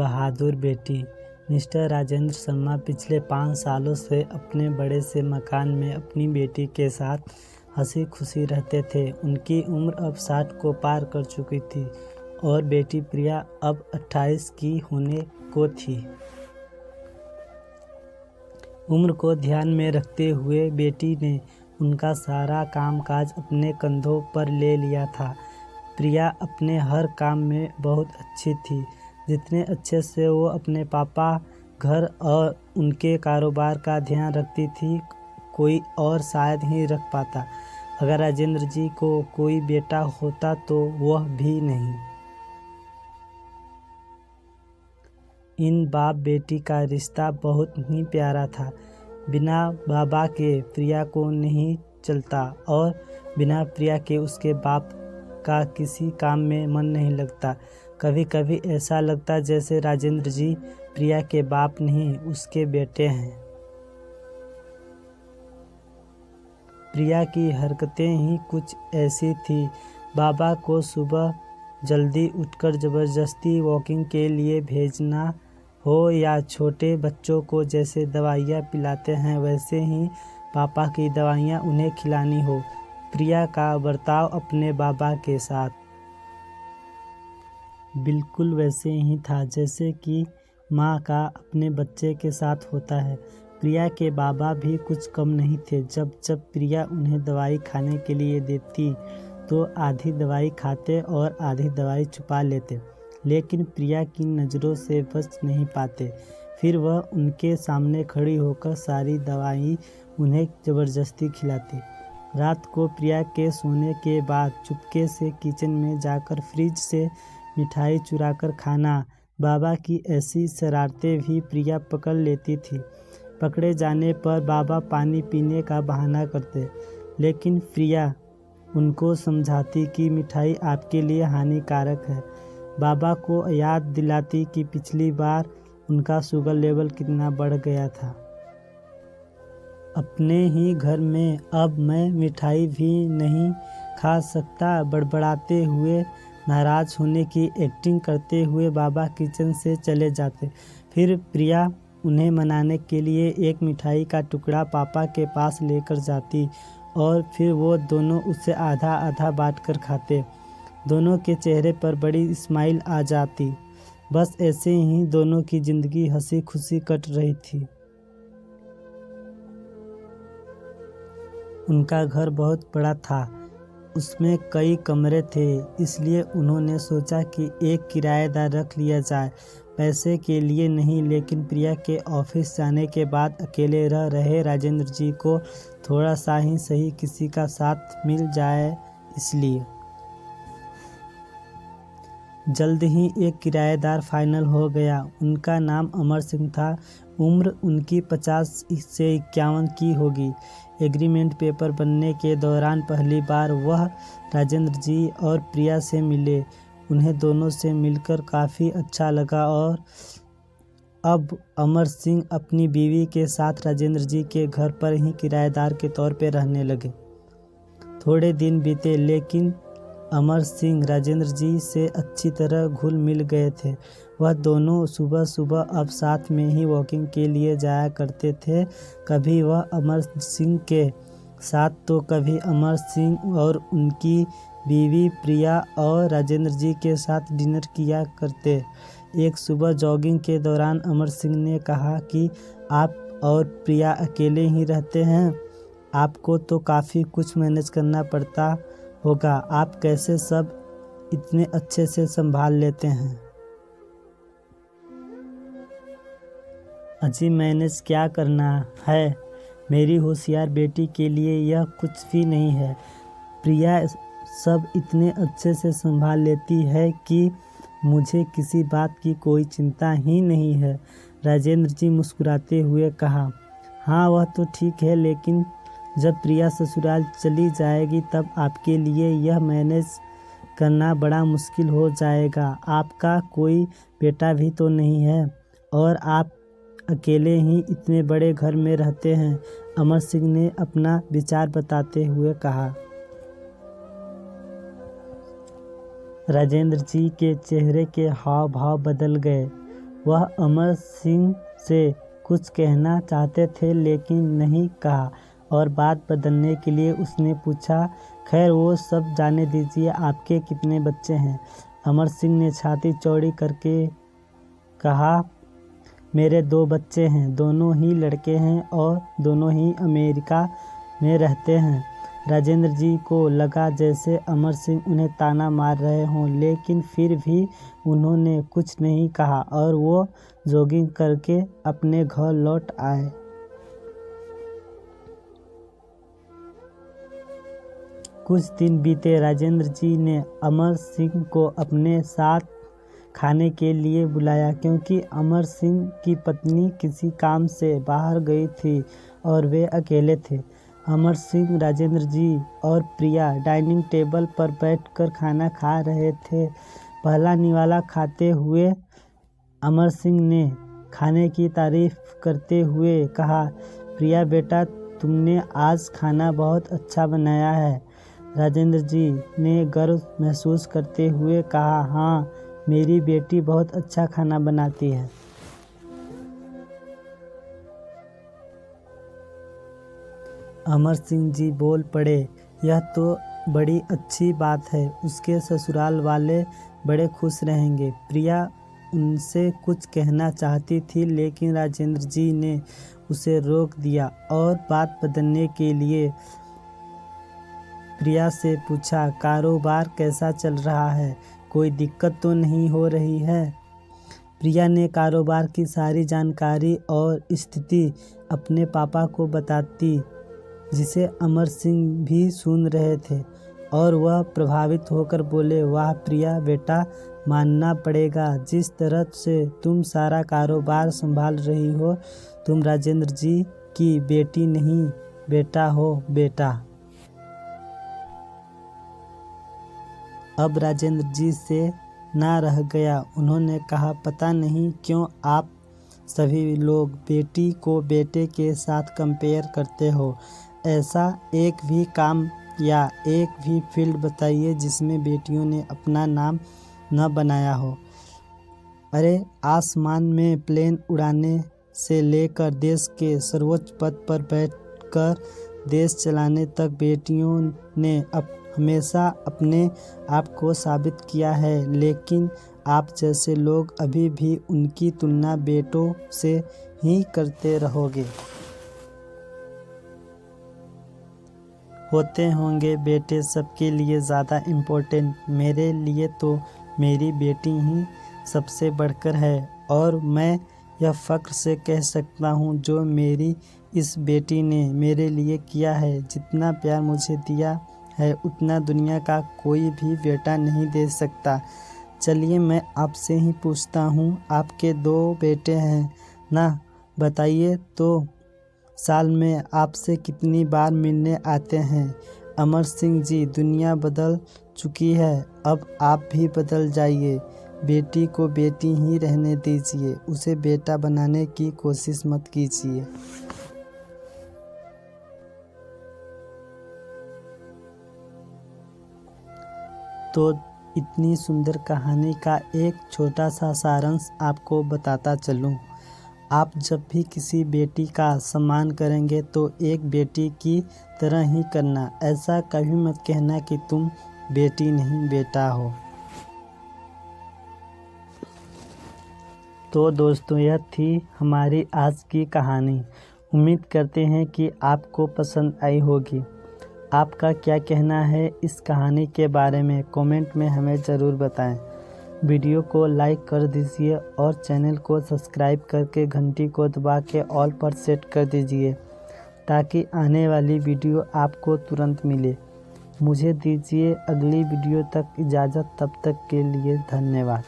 बहादुर बेटी। मिस्टर राजेंद्र शर्मा पिछले 5 सालों से अपने बड़े से मकान में अपनी बेटी के साथ हंसी खुशी रहते थे। उनकी उम्र अब 60 को पार कर चुकी थी और बेटी प्रिया अब 28 की होने को थी। उम्र को ध्यान में रखते हुए बेटी ने उनका सारा कामकाज अपने कंधों पर ले लिया था। प्रिया अपने हर काम में बहुत अच्छी थी, जितने अच्छे से वो अपने पापा, घर और उनके कारोबार का ध्यान रखती थी, कोई और शायद ही रख पाता। अगर राजेंद्र जी को कोई बेटा होता तो वह भी नहीं। इन बाप बेटी का रिश्ता बहुत ही प्यारा था। बिना बाबा के प्रिया को नहीं चलता और बिना प्रिया के उसके बाप का किसी काम में मन नहीं लगता। कभी कभी ऐसा लगता जैसे राजेंद्र जी प्रिया के बाप नहीं, उसके बेटे हैं। प्रिया की हरकतें ही कुछ ऐसी थी। बाबा को सुबह जल्दी उठकर ज़बरदस्ती वॉकिंग के लिए भेजना हो या छोटे बच्चों को जैसे दवाइयाँ पिलाते हैं वैसे ही पापा की दवाइयाँ उन्हें खिलानी हो, प्रिया का बर्ताव अपने बाबा के साथ बिल्कुल वैसे ही था जैसे कि माँ का अपने बच्चे के साथ होता है। प्रिया के बाबा भी कुछ कम नहीं थे। जब जब प्रिया उन्हें दवाई खाने के लिए देती तो आधी दवाई खाते और आधी दवाई छुपा लेते, लेकिन प्रिया की नज़रों से बच नहीं पाते। फिर वह उनके सामने खड़ी होकर सारी दवाई उन्हें ज़बरदस्ती खिलाती। रात को प्रिया के सोने के बाद चुपके से किचन में जाकर फ्रिज से मिठाई चुराकर खाना। बाबा की ऐसी शरारतें भी प्रिया पकड़ लेती थी। पकड़े जाने पर बाबा पानी पीने का बहाना करते, लेकिन प्रिया उनको समझाती कि मिठाई आपके लिए हानिकारक है। बाबा को याद दिलाती कि पिछली बार उनका शुगर लेवल कितना बढ़ गया था। अपने ही घर में अब मैं मिठाई भी नहीं खा सकता, बड़बड़ाते हुए नाराज़ होने की एक्टिंग करते हुए बाबा किचन से चले जाते। फिर प्रिया उन्हें मनाने के लिए एक मिठाई का टुकड़ा पापा के पास लेकर जाती और फिर वो दोनों उसे आधा आधा बांटकर खाते। दोनों के चेहरे पर बड़ी स्माइल आ जाती। बस ऐसे ही दोनों की ज़िंदगी हंसी खुशी कट रही थी। उनका घर बहुत बड़ा था, उसमें कई कमरे थे, इसलिए उन्होंने सोचा कि एक किराएदार रख लिया जाए। पैसे के लिए नहीं, लेकिन प्रिया के ऑफिस जाने के बाद अकेले रह रहे राजेंद्र जी को थोड़ा सा ही सही किसी का साथ मिल जाए, इसलिए जल्द ही एक किराएदार फाइनल हो गया। उनका नाम अमर सिंह था। उम्र उनकी 50 से 51 की होगी। एग्रीमेंट पेपर बनने के दौरान पहली बार वह राजेंद्र जी और प्रिया से मिले। उन्हें दोनों से मिलकर काफ़ी अच्छा लगा और अब अमर सिंह अपनी बीवी के साथ राजेंद्र जी के घर पर ही किराएदार के तौर पर रहने लगे। थोड़े दिन बीते, लेकिन अमर सिंह राजेंद्र जी से अच्छी तरह घुल मिल गए थे। वह दोनों सुबह सुबह अब साथ में ही वॉकिंग के लिए जाया करते थे। कभी वह अमर सिंह के साथ तो कभी अमर सिंह और उनकी बीवी प्रिया और राजेंद्र जी के साथ डिनर किया करते। एक सुबह जॉगिंग के दौरान अमर सिंह ने कहा कि आप और प्रिया अकेले ही रहते हैं, आपको तो काफ़ी कुछ मैनेज करना पड़ता होगा, आप कैसे सब इतने अच्छे से संभाल लेते हैं? अजी मैनेज क्या करना है, मेरी होशियार बेटी के लिए यह कुछ भी नहीं है। प्रिया सब इतने अच्छे से संभाल लेती है कि मुझे किसी बात की कोई चिंता ही नहीं है। राजेंद्र जी मुस्कुराते हुए कहा, हाँ वह तो ठीक है, लेकिन जब प्रिया ससुराल चली जाएगी तब आपके लिए यह मैनेज करना बड़ा मुश्किल हो जाएगा। आपका कोई बेटा भी तो नहीं है और आप अकेले ही इतने बड़े घर में रहते हैं। अमर सिंह ने अपना विचार बताते हुए कहा। राजेंद्र जी के चेहरे के हाव भाव बदल गए। वह अमर सिंह से कुछ कहना चाहते थे लेकिन नहीं कहा और बात बदलने के लिए उसने पूछा, खैर वो सब जाने दीजिए, आपके कितने बच्चे हैं? अमर सिंह ने छाती चौड़ी करके कहा, मेरे 2 बच्चे हैं, दोनों ही लड़के हैं और दोनों ही अमेरिका में रहते हैं। राजेंद्र जी को लगा जैसे अमर सिंह उन्हें ताना मार रहे हों, लेकिन फिर भी उन्होंने कुछ नहीं कहा और वो जॉगिंग करके अपने घर लौट आए। कुछ दिन बीते। राजेंद्र जी ने अमर सिंह को अपने साथ खाने के लिए बुलाया क्योंकि अमर सिंह की पत्नी किसी काम से बाहर गई थी और वे अकेले थे। अमर सिंह, राजेंद्र जी और प्रिया डाइनिंग टेबल पर बैठकर खाना खा रहे थे। पहला निवाला खाते हुए अमर सिंह ने खाने की तारीफ करते हुए कहा, प्रिया बेटा, तुमने आज खाना बहुत अच्छा बनाया है। राजेंद्र जी ने गर्व महसूस करते हुए कहा, हाँ, मेरी बेटी बहुत अच्छा खाना बनाती है। अमर सिंह जी बोल पड़े, यह तो बड़ी अच्छी बात है, उसके ससुराल वाले बड़े खुश रहेंगे। प्रिया उनसे कुछ कहना चाहती थी लेकिन राजेंद्र जी ने उसे रोक दिया और बात बदलने के लिए प्रिया से पूछा, कारोबार कैसा चल रहा है? कोई दिक्कत तो नहीं हो रही है? प्रिया ने कारोबार की सारी जानकारी और स्थिति अपने पापा को बताती, जिसे अमर सिंह भी सुन रहे थे और वह प्रभावित होकर बोले, वाह प्रिया बेटा, मानना पड़ेगा, जिस तरह से तुम सारा कारोबार संभाल रही हो, तुम राजेंद्र जी की बेटी नहीं बेटा हो बेटा। अब राजेंद्र जी से ना रह गया। उन्होंने कहा, पता नहीं क्यों आप सभी लोग बेटी को बेटे के साथ कंपेयर करते हो। ऐसा एक भी काम या एक भी फील्ड बताइए जिसमें बेटियों ने अपना नाम न बनाया हो। अरे आसमान में प्लेन उड़ाने से लेकर देश के सर्वोच्च पद पर बैठकर देश चलाने तक बेटियों ने हमेशा अपने आप को साबित किया है, लेकिन आप जैसे लोग अभी भी उनकी तुलना बेटों से ही करते रहोगे। होते होंगे बेटे सबके लिए ज़्यादा इम्पोर्टेंट, मेरे लिए तो मेरी बेटी ही सबसे बढ़कर है और मैं यह फ़ख्र से कह सकता हूँ जो मेरी इस बेटी ने मेरे लिए किया है। जितना प्यार मुझे दिया है उतना दुनिया का कोई भी बेटा नहीं दे सकता। चलिए मैं आपसे ही पूछता हूँ, आपके 2 बेटे हैं ना, बताइए तो साल में आपसे कितनी बार मिलने आते हैं? अमर सिंह जी, दुनिया बदल चुकी है, अब आप भी बदल जाइए। बेटी को बेटी ही रहने दीजिए, उसे बेटा बनाने की कोशिश मत कीजिए। तो इतनी सुंदर कहानी का एक छोटा सा सारांश आपको बताता चलूं। आप जब भी किसी बेटी का सम्मान करेंगे तो एक बेटी की तरह ही करना। ऐसा कभी मत कहना कि तुम बेटी नहीं बेटा हो। तो दोस्तों, यह थी हमारी आज की कहानी। उम्मीद करते हैं कि आपको पसंद आई होगी। आपका क्या कहना है इस कहानी के बारे में कमेंट में हमें ज़रूर बताएं। वीडियो को लाइक कर दीजिए और चैनल को सब्सक्राइब करके घंटी को दबा के ऑल पर सेट कर दीजिए ताकि आने वाली वीडियो आपको तुरंत मिले। मुझे दीजिए अगली वीडियो तक इजाज़त, तब तक के लिए धन्यवाद।